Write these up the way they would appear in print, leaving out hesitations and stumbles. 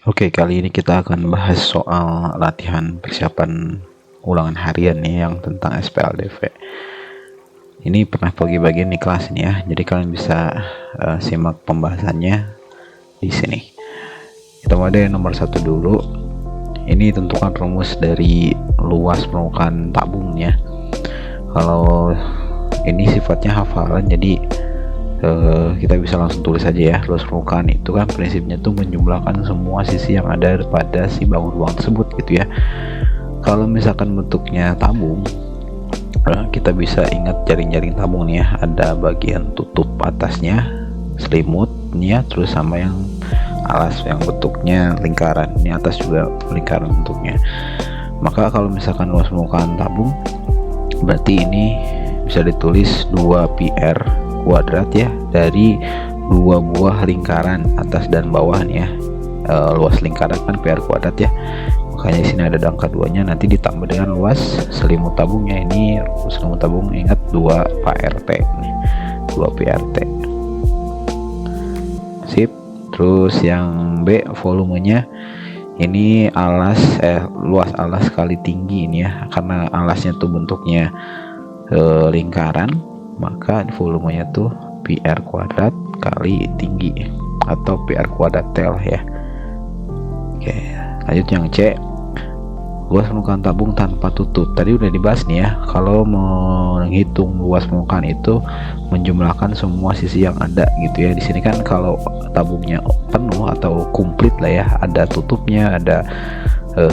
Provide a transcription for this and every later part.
Oke, kali ini kita akan bahas soal latihan persiapan ulangan harian nih yang tentang SPLDV. Ini pernah bagi-bagian di kelas ini ya, jadi kalian bisa simak pembahasannya di sini. Kita mulai dari nomor 1 dulu. Ini tentukan rumus dari luas permukaan tabung ya. Kalau ini sifatnya hafalan, jadi kita bisa langsung tulis aja ya. Luas permukaan itu kan prinsipnya tuh menjumlahkan semua sisi yang ada pada si bangun ruang tersebut gitu ya. Kalau misalkan bentuknya tabung, kita bisa ingat jaring-jaring tabung nih ya, ada bagian tutup atasnya, selimutnya, terus sama yang alas yang bentuknya lingkaran. Ini atas juga lingkaran bentuknya. Maka kalau misalkan luas permukaan tabung, berarti ini bisa ditulis 2πr kuadrat ya, dari dua buah lingkaran atas dan bawah nih ya. Luas lingkaran kan PR kuadrat ya, makanya di sini ada angka 2-nya, nanti ditambah dengan luas selimut tabungnya. Ini selimut tabung, ingat 2πrt nih, 2πrt. Sip. Terus yang B, volumenya ini luas alas kali tinggi ini ya, karena alasnya tuh bentuknya lingkaran, maka volumenya tuh PR kuadrat kali tinggi atau PR kuadrat T ya. Oke, lanjut yang C, luas permukaan tabung tanpa tutup. Tadi udah dibahas nih ya, kalau menghitung luas permukaan itu menjumlahkan semua sisi yang ada gitu ya. Di sini kan kalau tabungnya penuh atau komplit lah ya, ada tutupnya, ada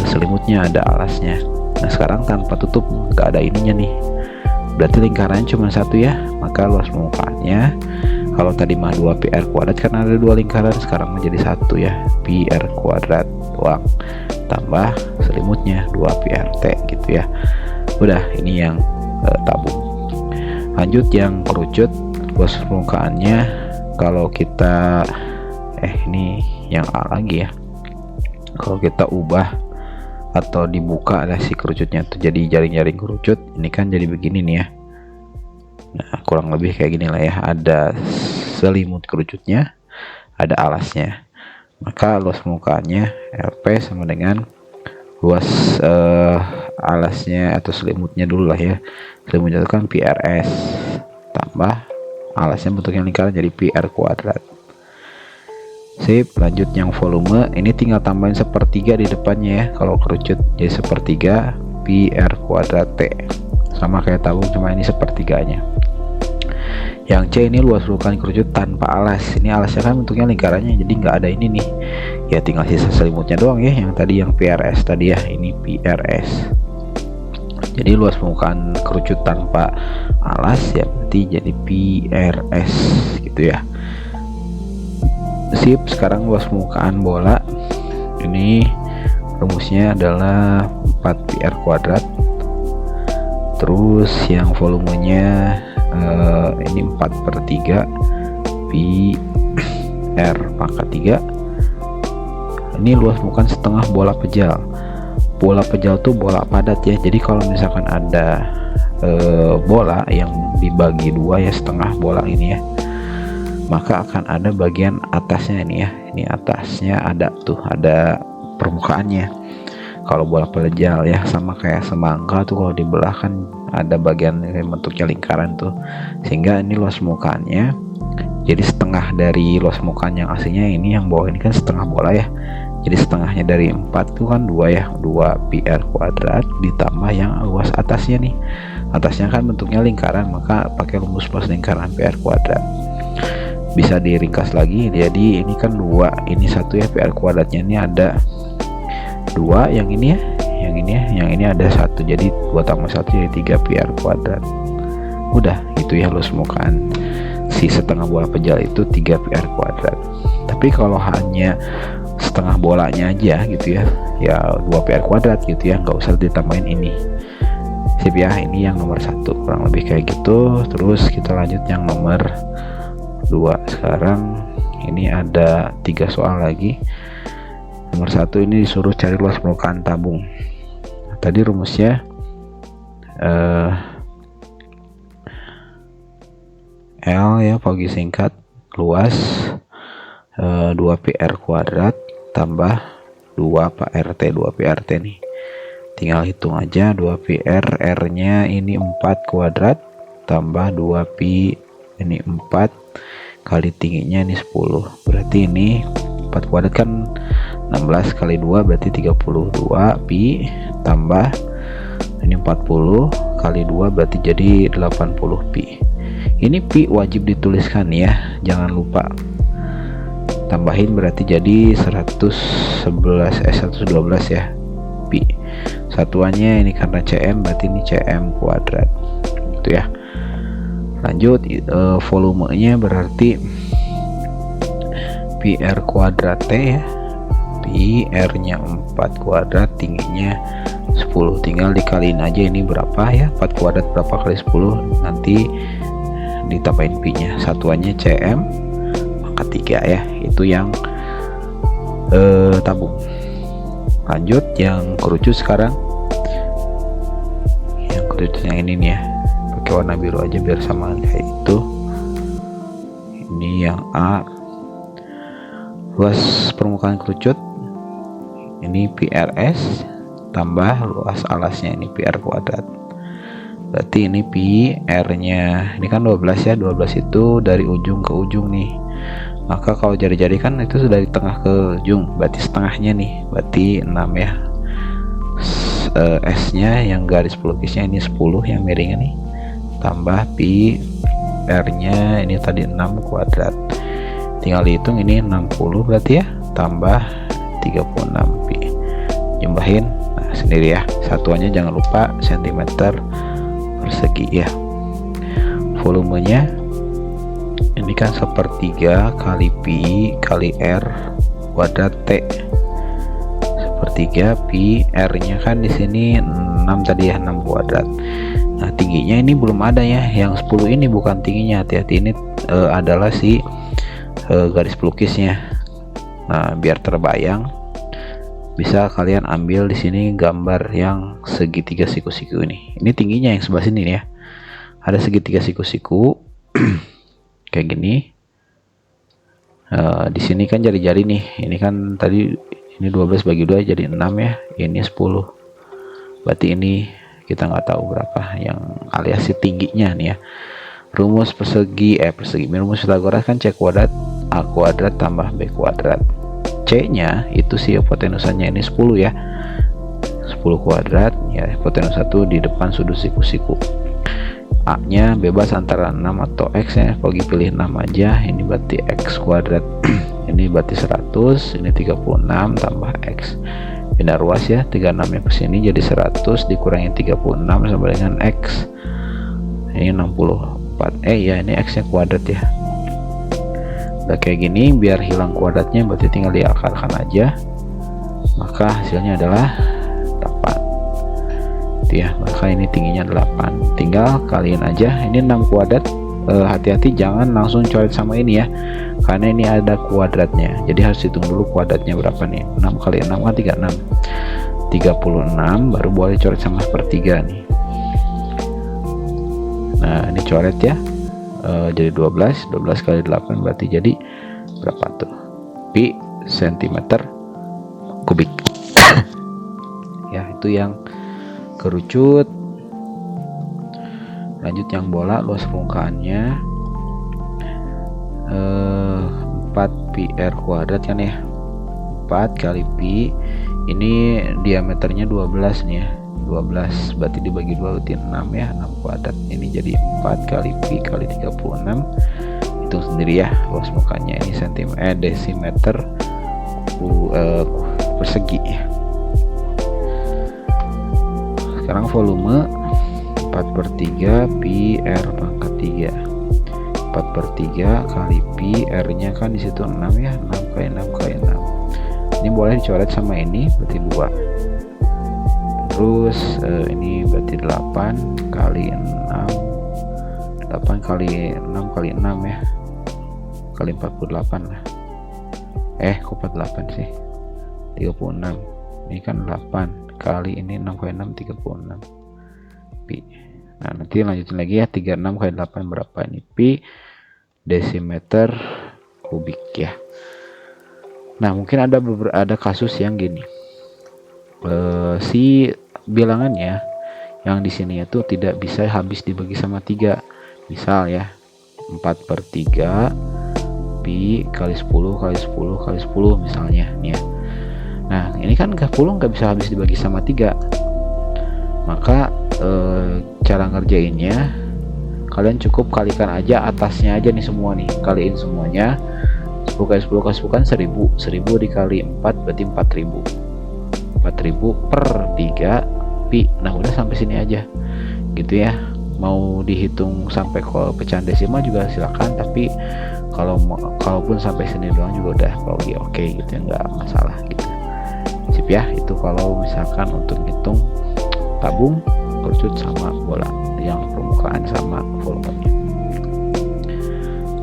selimutnya, ada alasnya. Nah sekarang tanpa tutup, nggak ada ininya nih, berarti lingkarannya cuma satu ya, maka luas permukaannya, kalau tadi mah 2πr kuadrat karena ada dua lingkaran, sekarang menjadi satu ya, PR kuadrat doang tambah selimutnya 2πrt gitu ya. Udah, ini yang tabung. Lanjut yang kerucut, luas permukaannya kalau kita ini yang A lagi ya, kalau kita ubah atau dibuka ada si kerucutnya tuh jadi jaring-jaring kerucut, ini kan jadi begini nih ya. Nah kurang lebih kayak gini lah ya, ada selimut kerucutnya, ada alasnya, maka luas permukaannya LP sama dengan luas alasnya atau selimutnya dulu lah ya. Selimutnya itu kan PRS tambah alasnya bentuknya lingkaran, jadi PR kuadrat. Sip. Lanjut yang volume, ini tinggal tambahin sepertiga di depannya ya, kalau kerucut jadi sepertiga PR kuadrat T, sama kayak tabung cuma ini sepertiganya. Yang C, ini luas permukaan kerucut tanpa alas. Ini alasnya kan bentuknya lingkarannya, jadi nggak ada ini nih ya, tinggal sisa selimutnya doang ya, yang tadi yang PRS tadi ya, ini PRS. Jadi luas permukaan kerucut tanpa alas ya, berarti jadi PRS gitu ya. Sip. Sekarang luas permukaan bola, ini rumusnya adalah 4πr kuadrat. Terus yang volumenya ini 4/3 PR pangkat 3. Ini luas permukaan setengah bola pejal. Bola pejal tuh bola padat ya, jadi kalau misalkan ada bola yang dibagi dua ya, setengah bola ini ya, maka akan ada bagian atasnya ini ya, ini atasnya ada tuh, ada permukaannya. Kalau bola pejal ya, sama kayak semangka tuh, kalau dibelah kan ada bagian bentuknya lingkaran tuh, sehingga ini luas permukaannya jadi setengah dari luas permukaan yang aslinya. Ini yang bawah ini kan setengah bola ya, jadi setengahnya dari 4 tuh kan 2 ya, 2πr kuadrat ditambah yang luas atasnya nih, atasnya kan bentuknya lingkaran, maka pakai rumus plus lingkaran PR kuadrat. Bisa diringkas lagi, jadi ini kan 2, ini 1 ya, PR kuadratnya ini ada 2, yang ini ya, yang ini ada 1, jadi 2 tambah 1 jadi 3πr kuadrat. Udah, itu ya luas permukaan si setengah bola pejal itu 3πr kuadrat. Tapi kalau hanya setengah bolanya aja gitu ya, ya 2πr kuadrat gitu ya, nggak usah ditambahin ini. Sip ya, ini yang nomor 1 kurang lebih kayak gitu. Terus kita lanjut yang nomor 2. Sekarang ini ada 3 soal lagi. Nomor 1 ini disuruh cari luas permukaan tabung. Tadi rumusnya L ya, pagi singkat, luas 2πr kuadrat tambah 2 Pak RT, 2 pi RT nih. Tinggal hitung aja 2 pi R nya ini 4 kuadrat tambah 2 pi ini 4 kali tingginya ini 10. Berarti ini 4 kuadrat kan 16 kali 2 berarti 32 pi tambah ini 40 kali 2 berarti jadi 80 pi. Ini pi wajib dituliskan ya, jangan lupa. Tambahin berarti jadi 112 ya pi. Satuannya ini karena cm berarti ini cm kuadrat. Gitu ya. Lanjut volumenya berarti pi r kuadrat T ya. Pi r nya 4 kuadrat, tingginya 10. Tinggal dikaliin aja ini berapa ya, 4 kuadrat berapa kali 10, nanti ditambahin pi nya. Satuannya cm maka 3 ya, itu yang tabung. Lanjut yang kerucut sekarang. Yang kerucut yang ini nih ya, pakai warna biru aja biar sama kayak itu. Ini yang A, luas permukaan kerucut ini PRS tambah luas alasnya ini PR kuadrat. Berarti ini PR nya ini kan 12 ya, 12 itu dari ujung ke ujung nih. Maka kalau jari-jari kan itu sudah dari tengah ke ujung, berarti setengahnya nih, berarti 6 ya. S nya yang garis pelukisnya ini 10 yang miringnya nih, tambah pi R nya ini tadi 6 kuadrat. Tinggal dihitung ini 60 berarti ya, tambah 36 pi. Jumlahin nah sendiri ya, satuannya jangan lupa sentimeter persegi ya. Volumenya ini kan 1/3 kali pi kali r kuadrat T. 1/3 pi R nya kan di sini 6 tadi ya, 6 kuadrat. Nah tingginya ini belum ada ya, yang 10 ini bukan tingginya, hati-hati ini adalah si garis pelukisnya. Nah biar terbayang bisa kalian ambil di sini gambar yang segitiga siku-siku ini. Ini tingginya yang sebelah sini ya, ada segitiga siku-siku kayak gini. Di sini kan jari-jari nih, ini kan tadi ini 12 bagi 2 jadi 6 ya, ini 10. Berarti ini kita nggak tahu berapa yang alias si tingginya nih ya. Rumus rumus Pythagoras kan C kuadrat A kuadrat tambah B kuadrat. C nya itu si hipotenusanya ini 10 ya, 10 kuadrat ya, hipotenusa 1 di depan sudut siku-siku. A nya bebas antara 6 atau X ya, Pogi pilih 6 aja. Ini berarti X kuadrat ini berarti 100, ini 36 tambah X, pindah ruas ya, 36 nya ke sini jadi 100 dikurangi 36 sama dengan X, ini 64. Ya ini X nya kuadrat ya. Udah kayak gini, biar hilang kuadratnya berarti tinggal diakarkan aja, maka hasilnya adalah 8 ya. Maka ini tingginya 8, tinggal kaliin aja. Ini 6 kuadrat, hati-hati jangan langsung coret sama ini ya, karena ini ada kuadratnya, jadi harus hitung dulu kuadratnya berapa nih. 6 kali 6 kan 36, 36 baru boleh coret sama 1/3 nih. Nah ini coret ya, jadi 12 kali 8 berarti jadi berapa tuh, pi sentimeter kubik. Ya itu yang kerucut. Lanjut yang bola, luas permukaannya 4 pi r kuadrat kan ya, 4 kali pi ini diameternya 12 nih ya, 12 berarti dibagi 2 berarti 6 ya, 6 kuadrat. Ini jadi 4 kali pi kali 36, hitung sendiri ya luas permukaannya ini desimeter persegi ya. Sekarang volume 4/3 pi r pangkat 3, 4/3 kali pi R nya kan disitu 6 ya, 6 kali 6 kali 6. Ini boleh dicoret sama ini berarti 2. Terus ini berarti 8 kali 6, 8 kali 6 kali 6 ya, kali 48 lah. Kok 48 sih, 36. Ini kan 8 kali ini 6 kali 6 36 pi. Nah nanti lanjutin lagi ya, 36 kali 8 berapa ini, pi desimeter kubik ya. Nah, mungkin ada kasus yang gini, si bilangannya yang di sini itu tidak bisa habis dibagi sama 3. Misal ya, 4/3 pi kali 10 kali 10 kali 10 misalnya nih ya. Nah, ini kan 10 nggak bisa habis dibagi sama 3. Maka cara ngerjainnya, kalian cukup kalikan aja atasnya aja nih semua nih, kaliin semuanya. 10 kali 10 kali 10 kan 1000. 1000 dikali 4 berarti 4000. 4000 per 3 pi. Nah, udah sampai sini aja gitu ya. Mau dihitung sampai ke pecahan desimal juga silakan, tapi kalaupun sampai sini doang juga udah oke gitu ya, nggak masalah gitu. Sip ya, itu kalau misalkan untuk hitung tabung, kerucut sama bola yang permukaan sama volumenya.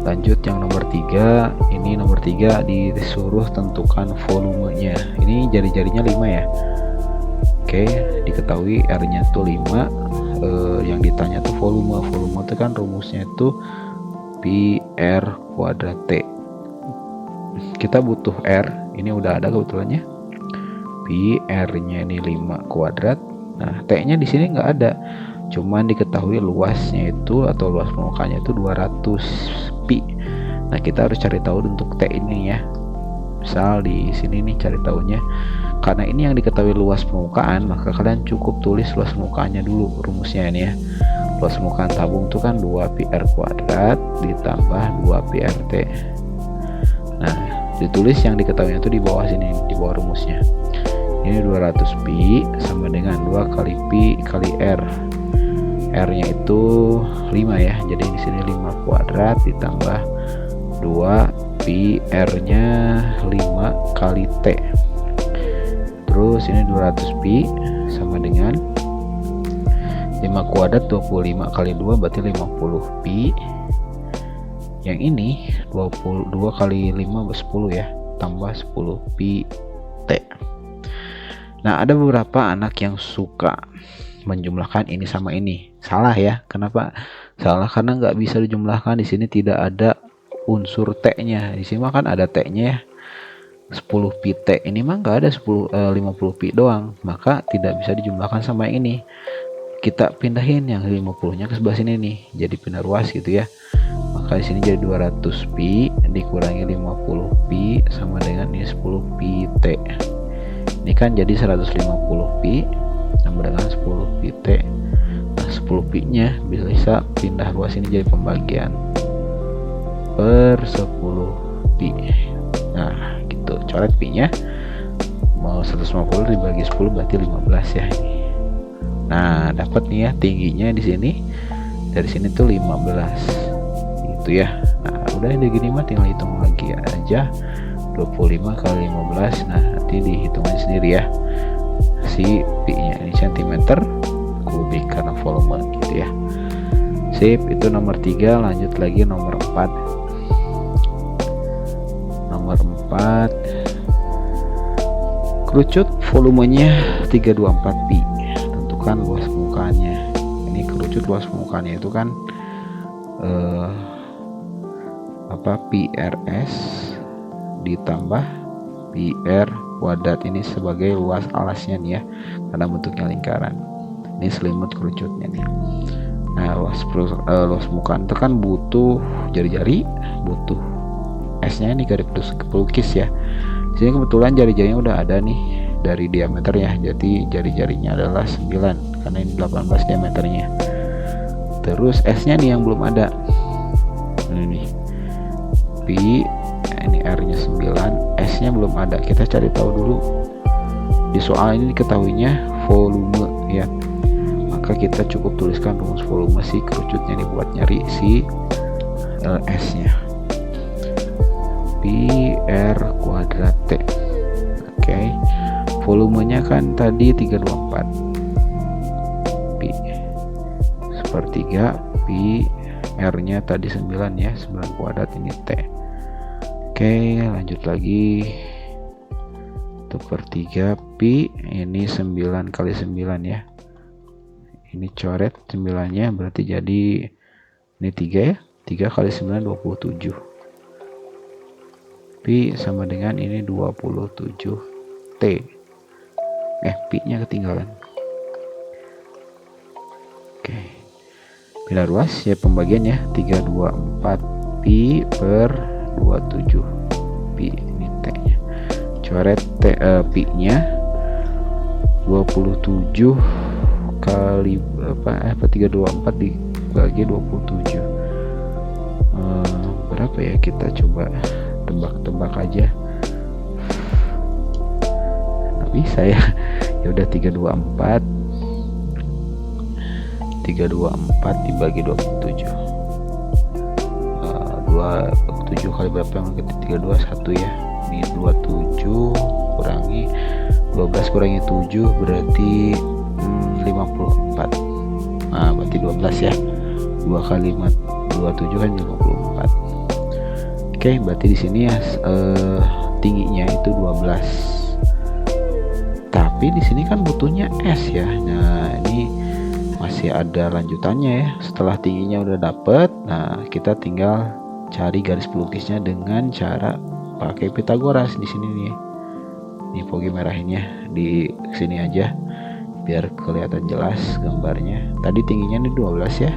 Lanjut yang nomor 3. Ini nomor 3 disuruh tentukan volumenya. Ini jari-jarinya 5 ya. Oke, diketahui R nya tuh 5. Yang ditanya tuh volume itu kan rumusnya itu pi R kuadrat T. Kita butuh R, ini udah ada kebetulannya. Pi R nya ini 5 kuadrat. Nah, T nya di sini nggak ada, cuman diketahui luasnya itu atau luas permukaannya itu 200 pi. Nah, kita harus cari tahu untuk T ini ya. Misal di sini nih cari tahunya, karena ini yang diketahui luas permukaan, maka kalian cukup tulis luas permukaannya dulu rumusnya ini ya. Luas permukaan tabung itu kan 2 pi R kuadrat ditambah 2 pi RT. Nah, ditulis yang diketahuinya itu di bawah sini, di bawah rumusnya. Ini 200 pi sama dengan 2 kali pi kali R. R nya itu 5 ya, jadi di sini 5 kuadrat ditambah 2 pi R nya 5 kali T. Terus ini 200 pi sama dengan 5 kuadrat 25 kali 2 berarti 50 pi. Yang ini 22 kali 5 10 ya, tambah 10 pi T. Nah, ada beberapa anak yang suka menjumlahkan ini sama ini. Salah ya. Kenapa salah? Karena nggak bisa dijumlahkan. Di sini tidak ada unsur T-nya. Di sini mah kan ada T-nya ya. 10 pi T ini mah nggak ada 50 pi doang. Maka tidak bisa dijumlahkan sama yang ini. Kita pindahin yang 50-nya ke sebelah sini nih. Jadi pindah ruas gitu ya. Maka di sini jadi 200 pi dikurangi 50 pi sama dengan ini 10 pi T. Ini kan jadi 150 pi sama dengan 10 pi T. Nah, 10 pi nya bisa pindah ruas ini jadi pembagian per 10 pi. Nah, gitu. Coret pi nya mau 150 dibagi 10 berarti 15 ya ini. Nah, dapat nih ya tingginya di sini. Dari sini tuh 15 gitu ya. Nah, udah ini gini mah tinggal hitung lagi aja. 25 kali 15. Nah, nanti dihitung aja sendiri ya. Si pi nya ini centimeter kubik karena volume gitu ya. Sip, itu nomor 3. Lanjut lagi nomor 4. Nomor 4. Kerucut volumenya 324 pi. Tentukan luas permukaannya. Ini kerucut luas permukaannya itu kan pi RS ditambah pi R kuadrat, ini sebagai luas alasnya nih ya, karena bentuknya lingkaran. Ini selimut kerucutnya nih. Nah, luas permukaan itu kan butuh jari-jari, butuh S-nya ini garis pelukis ya. Di sini kebetulan jari-jarinya udah ada nih dari diameternya, jadi jari-jarinya adalah 9 karena ini 18 diameternya. Terus S-nya nih yang belum ada. Ini pi, ini R-nya 9, S-nya belum ada. Kita cari tahu dulu. Di soal ini diketahuinya volume ya. Maka kita cukup tuliskan rumus volume si kerucutnya nih buat nyari si S-nya. Pi R kuadrat T. Oke. Volumenya kan tadi 324 pi sepertiga pi R-nya tadi 9 ya, 9 kuadrat ini T. Oke, lanjut lagi. Untuk per 3 pi ini 9 kali 9 ya. Ini coret 9 nya berarti jadi ini 3 ya. 3 kali 9 27. Pi sama dengan ini 27T. Pi nya ketinggalan. Oke, bila ruas ya pembagiannya 324 Pi per 27 Pi, ini T nya. Coret Pi nya 27 kali apa 324 dibagi 27 berapa ya, kita coba tebak-tebak aja. Nggak bisa ya. Ya udah 324 dibagi 27. 27 kali berapa yang ke 32 1 ya. Ini 27 kurangi 12 kurangi 7 berarti 54. Nah, berarti 12 ya. 2 kali 27 kan 54. Oke, berarti di sini ya tingginya itu 12. Tapi di sini kan butuhnya S ya. Nah, ini masih ada lanjutannya ya. Setelah tingginya udah dapet, nah kita tinggal cari garis pelukisnya dengan cara pakai Pitagoras di sini nih. Ini Pogi merahinnya di sini aja biar kelihatan jelas gambarnya. Tadi tingginya ini 12 ya.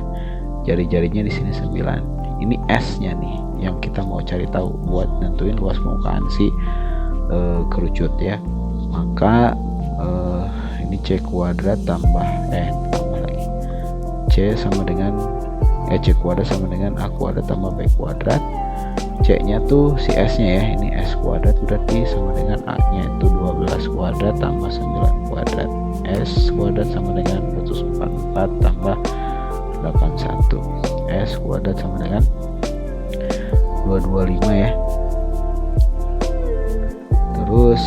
Jari-jarinya di sini 9. Ini S-nya nih yang kita mau cari tahu buat nentuin luas permukaan si kerucut ya. Maka ini C kuadrat tambah lagi C sama dengan C kuadrat sama dengan A kuadrat tambah B kuadrat. C nya tuh si S nya ya, ini S kuadrat berarti sama dengan A nya itu 12 kuadrat tambah 9 kuadrat. S kuadrat sama dengan 144 tambah 81. S kuadrat sama dengan 225 ya. Terus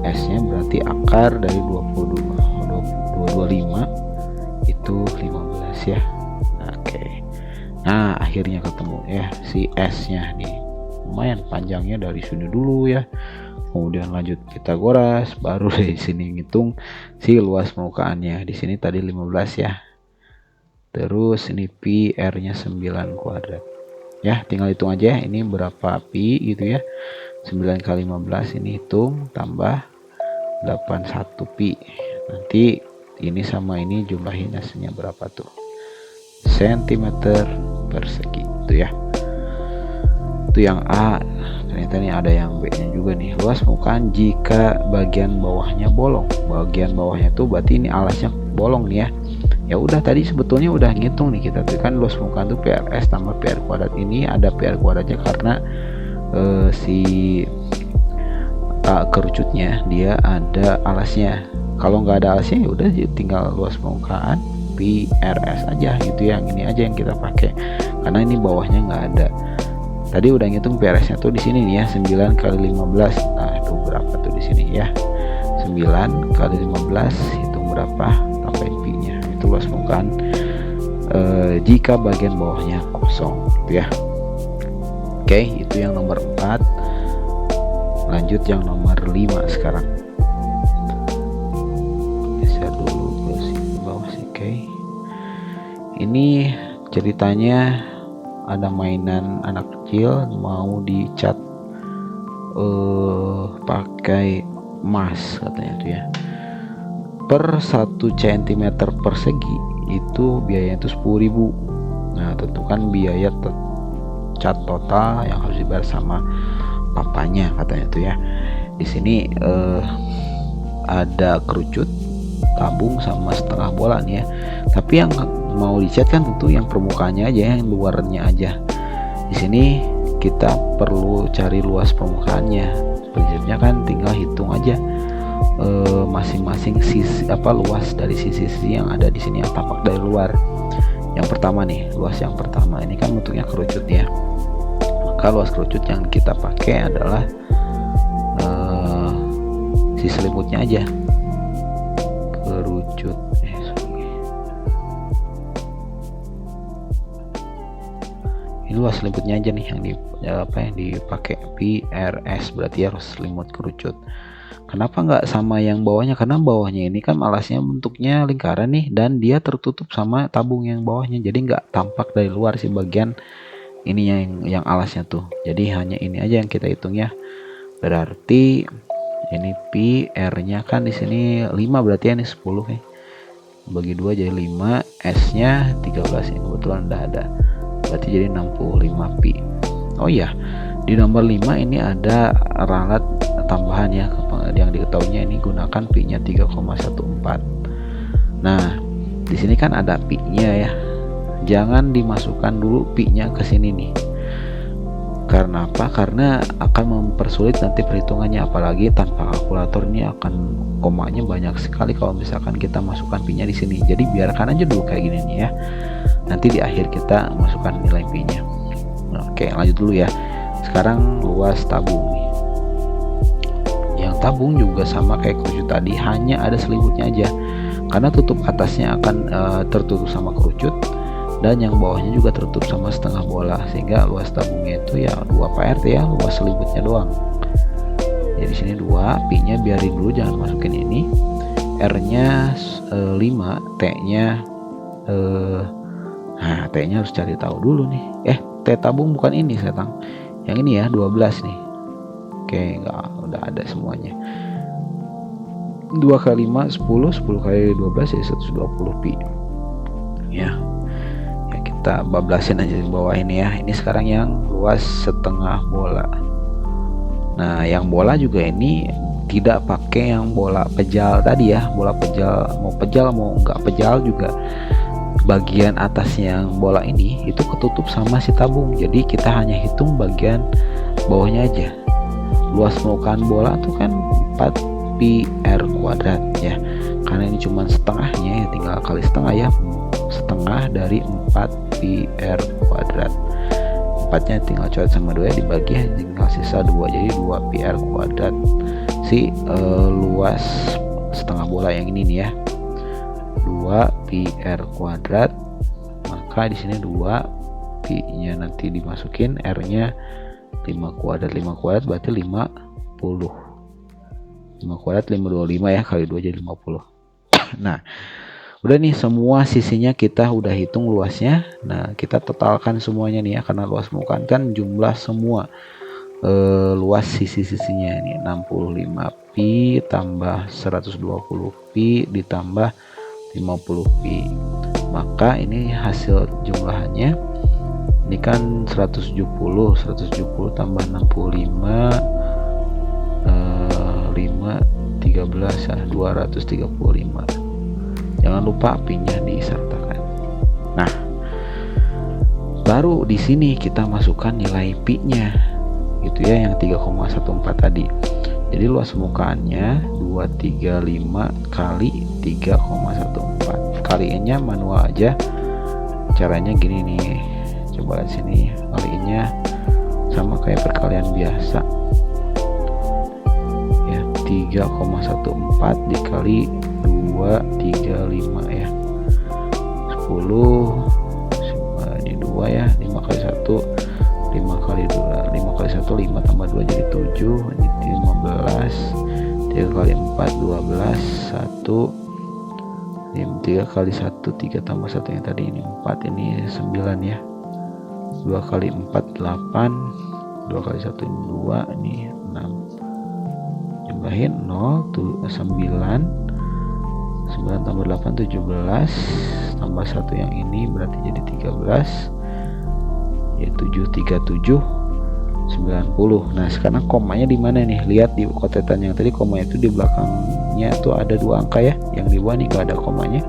S nya berarti akar dari 225 itu 15 ya. Oke. Nah, akhirnya ketemu ya si S nya nih. Lumayan panjangnya dari sini dulu ya. Kemudian lanjut Pitagoras, baru dari sini ngitung si luas permukaannya. Di sini tadi 15 ya. Terus ini pi R-nya 9 kuadrat. Ya, tinggal hitung aja ini berapa pi gitu ya. 9 kali 15 ini hitung tambah 81 pi. Nanti ini sama ini jumlahin hasilnya berapa tuh? Sentimeter persegi itu ya. Itu yang A. Ternyata nih ada yang B nya juga nih. Luas permukaan jika bagian bawahnya bolong. Bagian bawahnya tuh berarti ini alasnya bolong nih ya. Ya udah, tadi sebetulnya udah ngitung nih kita tuh kan luas permukaan tuh PRS tambah PR kuadrat. Ini ada PR kuadratnya karena si kerucutnya dia ada alasnya. Kalau nggak ada alasnya ya udah tinggal luas permukaan PRS aja gitu ya. Yang ini aja yang kita pakai karena ini bawahnya nggak ada. Tadi udah ngitung PRS nya tuh di sini nih ya, 9 kali 15. Nah, itu berapa tuh di sini ya? 9 kali 15 hitung berapa? Tambahin pi-nya. Itu luas permukaan jika bagian bawahnya kosong gitu ya. Oke, itu yang nomor 4. Lanjut yang nomor 5 sekarang. Geser dulu ke sini bawah sih. Oke. Ini ceritanya ada mainan anak kecil mau dicat pakai emas katanya tuh ya. Per 1 cm persegi itu biayanya itu 10.000. Nah, tentukan biaya cat total yang harus dibayar sama papanya katanya tuh ya. Di sini ada kerucut, tabung sama setengah bola nih ya. Tapi yang mau dicat kan tentu yang permukaannya aja, yang luarnya aja. Di sini kita perlu cari luas permukaannya. Prinsipnya kan tinggal hitung aja masing-masing sisi luas dari sisi-sisi yang ada di sini yang tampak dari luar. Yang pertama nih, luas yang pertama ini kan bentuknya kerucut ya. Maka luas kerucut yang kita pakai adalah si selimutnya aja. Kerucut ini luas selimutnya aja nih yang dipakai PRS, berarti harus selimut kerucut. Kenapa nggak sama yang bawahnya? Karena bawahnya ini kan alasnya bentuknya lingkaran nih dan dia tertutup sama tabung yang bawahnya, jadi nggak tampak dari luar sih bagian ini yang alasnya tuh. Jadi hanya ini aja yang kita hitung ya. Berarti ini pi R-nya kan di sini 5, berarti ini 10 ya. Bagi 2 jadi 5, S-nya 13 ini kebetulan udah ada. Berarti jadi 65 pi. Oh iya, di nomor 5 ini ada ralat tambahan ya, yang diketahuinya ini gunakan pi-nya 3,14. Nah, di sini kan ada pi-nya ya. Jangan dimasukkan dulu pi-nya ke sini nih. Karena apa? Karena akan mempersulit nanti perhitungannya, apalagi tanpa kalkulator ini akan komanya banyak sekali kalau misalkan kita masukkan pi-nya di sini. Jadi biarkan aja dulu kayak gini nih ya. Nanti di akhir kita masukkan nilai pi-nya. Oke, lanjut dulu ya. Sekarang luas tabung nih. Yang tabung juga sama kayak kerucut tadi, hanya ada selibutnya aja. Karena tutup atasnya akan tertutup sama kerucut, dan yang bawahnya juga tertutup sama setengah bola, sehingga luas tabungnya itu ya 2 PRT ya, luas selibutnya doang. Jadi sini 2, pi-nya biarin dulu, jangan masukin ini. R-nya 5, T-nya nah T-nya harus cari tahu dulu nih. T tabung bukan ini setang. Yang ini ya 12 nih. Oke, enggak, udah ada semuanya. 2 kali 5 10, 10 kali 12 jadi 120 pi. Ya. Kita bablasin aja di bawah ini ya. Ini sekarang yang luas setengah bola. Nah, yang bola juga ini tidak pakai yang bola pejal tadi ya. Bola pejal mau nggak pejal juga, bagian atas yang bola ini itu ketutup sama si tabung. Jadi kita hanya hitung bagian bawahnya aja. Luas permukaan bola tuh kan 4 pi R kuadrat ya. Karena ini cuma setengahnya ya, tinggal kali setengah ya. Setengah dari 4 pi R kuadrat. 4-nya tinggal coret sama 2 ya, dibagi tinggal sisa 2, jadi 2 pi R kuadrat. Si luas setengah bola yang ini nih ya, 2 pi R kuadrat. Maka di sini 2 pi-nya nanti dimasukin, R-nya 5 kuadrat. 5 kuadrat berarti 50. 5 kuadrat 525 ya, kali 2 jadi 50. Nah, udah nih semua sisinya kita udah hitung luasnya. Nah, kita totalkan semuanya nih ya, karena luas permukaan kan jumlah semua luas sisi-sisinya ini 65 pi tambah 120 pi ditambah 50 pi. Maka ini hasil jumlahannya ini kan 170 tambah 65 5 13 ya, 235. Jangan lupa pi-nya disertakan. Nah, baru di sini kita masukkan nilai pi-nya gitu ya, yang 3,14 tadi. Jadi luas permukaannya 235 kali 3,14. Kaliinnya manual aja. Caranya gini nih. Coba lihat sini, kaliinnya sama kayak perkalian biasa. Ya, 3,14 dikali 235 ya, 10 ini 2 ya, 5 kali 1 5 kali 2 5 kali 1 5 tambah 2 jadi 7, ini 15, 3 kali 4 12, 1 3 kali 1 3 tambah 1 yang tadi ini 4, ini 9 ya, 2 kali 4 8, 2 kali 1 ini 2, ini 6, jumlahin 0 9 9 tambah 8 17, tambah 1 yang ini berarti jadi 13, ya 737 90. Nah, sekarang komanya di mana nih? Lihat di kotetan yang tadi, komanya itu di belakangnya tuh ada 2 angka ya. Yang di bawah nih gak ada komanya,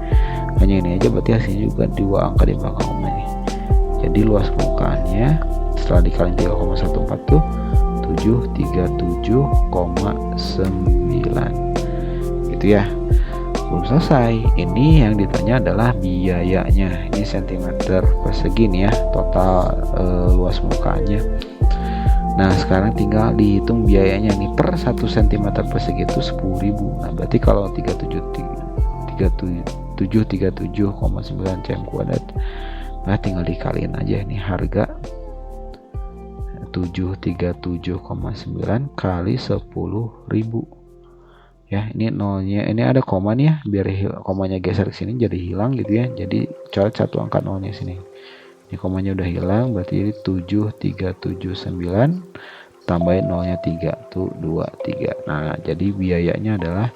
hanya ini aja, berarti hasilnya juga 2 angka di belakang komanya. Jadi luas permukaannya setelah dikali 3,14 tuh 737,9 gitu ya. Belum selesai, ini yang ditanya adalah biayanya. Ini cm persegi nih ya, total luas permukaannya. Nah, sekarang tinggal dihitung biayanya nih, per 1 cm persegi itu 10.000. Nah, berarti kalau 737,9 cm kuadrat, nah tinggal dikaliin aja nih harga 737,9 kali 10.000 ya. Ini nolnya, ini ada koma nih ya, biar komanya geser ke sini jadi hilang gitu ya. Jadi coret 1 angka nolnya sini. Ini komanya udah hilang, berarti ini 7379 tambahin nolnya 3 tuh 2 3. Nah jadi biayanya adalah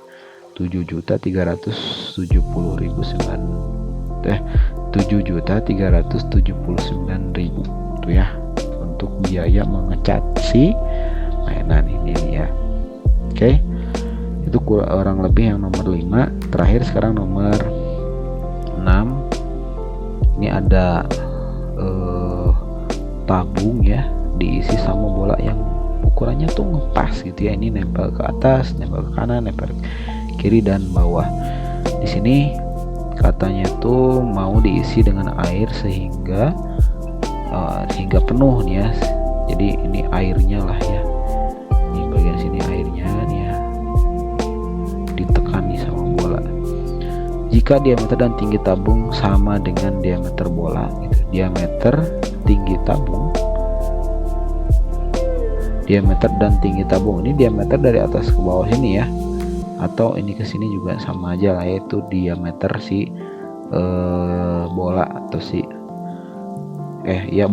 7.379.000 tuh ya untuk biaya mengecat si mainan ini nih ya. Oke, itu kurang lebih yang nomor 5. Terakhir sekarang nomor 6. Ini ada tabung ya, diisi sama bola yang ukurannya tuh ngepas gitu ya. Ini nempel ke atas, nempel ke kanan, nempel ke kiri dan bawah. Di sini katanya tuh mau diisi dengan air sehingga penuh nih ya. Jadi ini airnya lah ya. Ini bagian sini airnya nih ya. Ditekan nih sama bola. Jika diameter dan tinggi tabung sama dengan diameter bola, gitu. Diameter dan tinggi tabung ini diameter dari atas ke bawah sini ya, atau ini ke sini juga sama aja lah, yaitu diameter si bola atau si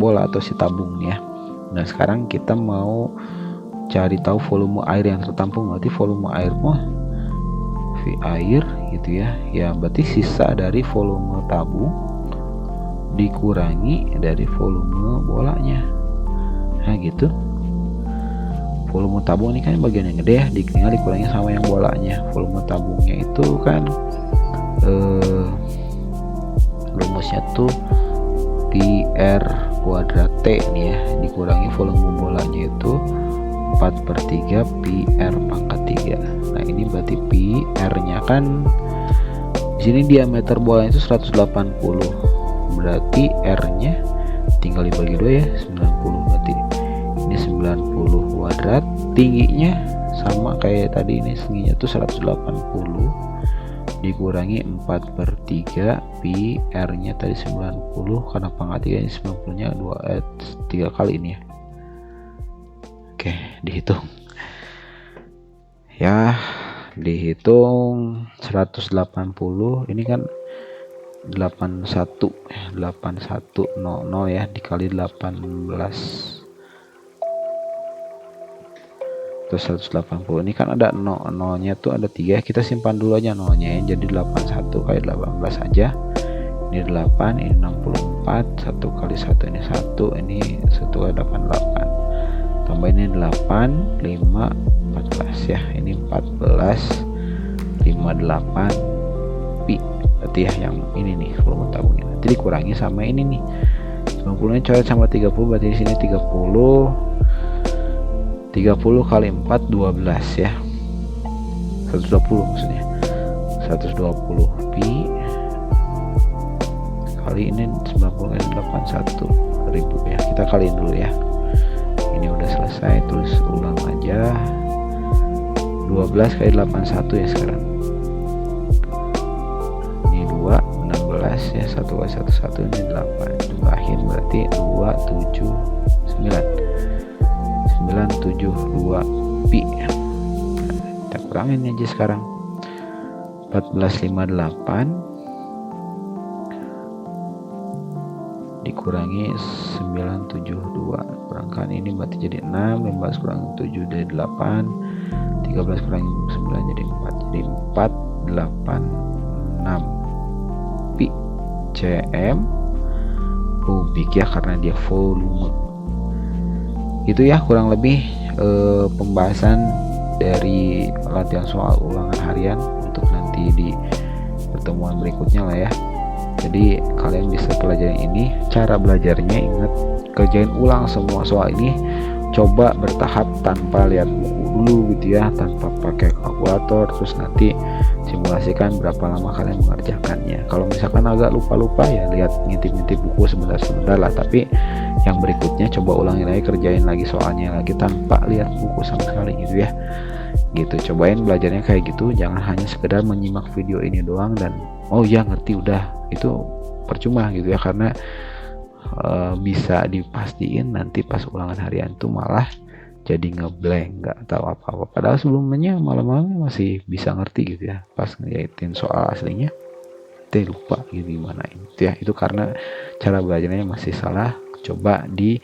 bola atau si tabung ya. Nah sekarang kita mau cari tahu volume air yang tertampung. Berarti volume air V air gitu ya, ya berarti sisa dari volume tabung dikurangi dari volume bolanya. Nah gitu, volume tabung ini kan bagian yang gede ya, tinggal dikurangi sama yang bolanya. Volume tabungnya itu kan rumusnya tuh PR kuadrat T nih ya, dikurangi volume bolanya itu 4/3 PR pangkat 3. Nah ini berarti PR nya kan di sini diameter bolanya itu 180, berarti R nya tinggal dibagi 2 ya, 90. Berarti ini 90 kuadrat, tingginya sama kayak tadi, ini tingginya tuh 180 dikurangi 4/3 PR nya tadi 90, karena pangkat 3 ini 90 nya 3 kali ini ya. Oke, dihitung ya, dihitung 180 ini kan 8100 ya, dikali 18 terus 180. Ini kan ada nolnya tuh ada 3, kita simpan dulu aja nolnya ya, jadi 81 kali 18 aja. Ini 8, ini 64, 1 kali 1 ini 1, ini 1 kali 88, tambah ini 8 5 14 ya, ini 14 58 pi. Berarti ya yang ini nih volume tabungnya, nanti dikurangi sama ini nih 90 nya coret sama 30, berarti di sini 30 kali 4 12 ya, 120 maksudnya, 120 pi kali ini 90 kali 81.000 ya. Kita kaliin dulu ya. Ini udah selesai, tulis ulang aja. 12 kali 81 ya sekarang. Ini 2 16 ya, 1 kali 1 1, ini 8. Jumlahin berarti 972 pi. Nah, kita kurangin aja sekarang. 1458 dikurangi 972, kurangkan ini berarti jadi 6, 15 kurangi 7 jadi 8, 13 kurangi 9 jadi 4, jadi 486 pi cm kubik ya, karena dia volume. Itu ya kurang lebih pembahasan dari latihan soal ulangan harian untuk nanti di pertemuan berikutnya lah ya. Jadi kalian bisa pelajari ini. Cara belajarnya ingat, kerjain ulang semua soal ini, coba bertahap tanpa lihat buku dulu gitu ya, tanpa pakai kalkulator, terus nanti simulasikan berapa lama kalian mengerjakannya. Kalau misalkan agak lupa-lupa ya lihat ngintip-ngintip buku sebentar-sebentar lah, tapi yang berikutnya coba ulangi lagi, kerjain lagi soalnya lagi tanpa lihat buku sama sekali gitu ya. Gitu, cobain belajarnya kayak gitu, jangan hanya sekedar menyimak video ini doang dan oh ya ngerti udah, itu percuma gitu ya, karena bisa dipastiin nanti pas ulangan harian tuh malah jadi ngeblank, nggak tahu apa-apa, padahal sebelumnya malam-malam masih bisa ngerti gitu ya, pas ngeliatin soal aslinya lupa gitu gimana itu ya. Itu karena cara belajarnya masih salah. Coba di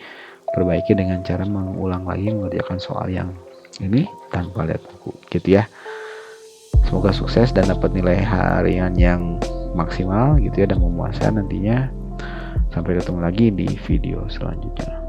perbaiki dengan cara mengulang lagi mengerjakan soal yang ini tanpa lihat buku gitu ya. Semoga sukses dan dapat nilai harian yang maksimal gitu ya dan memuaskan nantinya. Sampai ketemu lagi di video selanjutnya.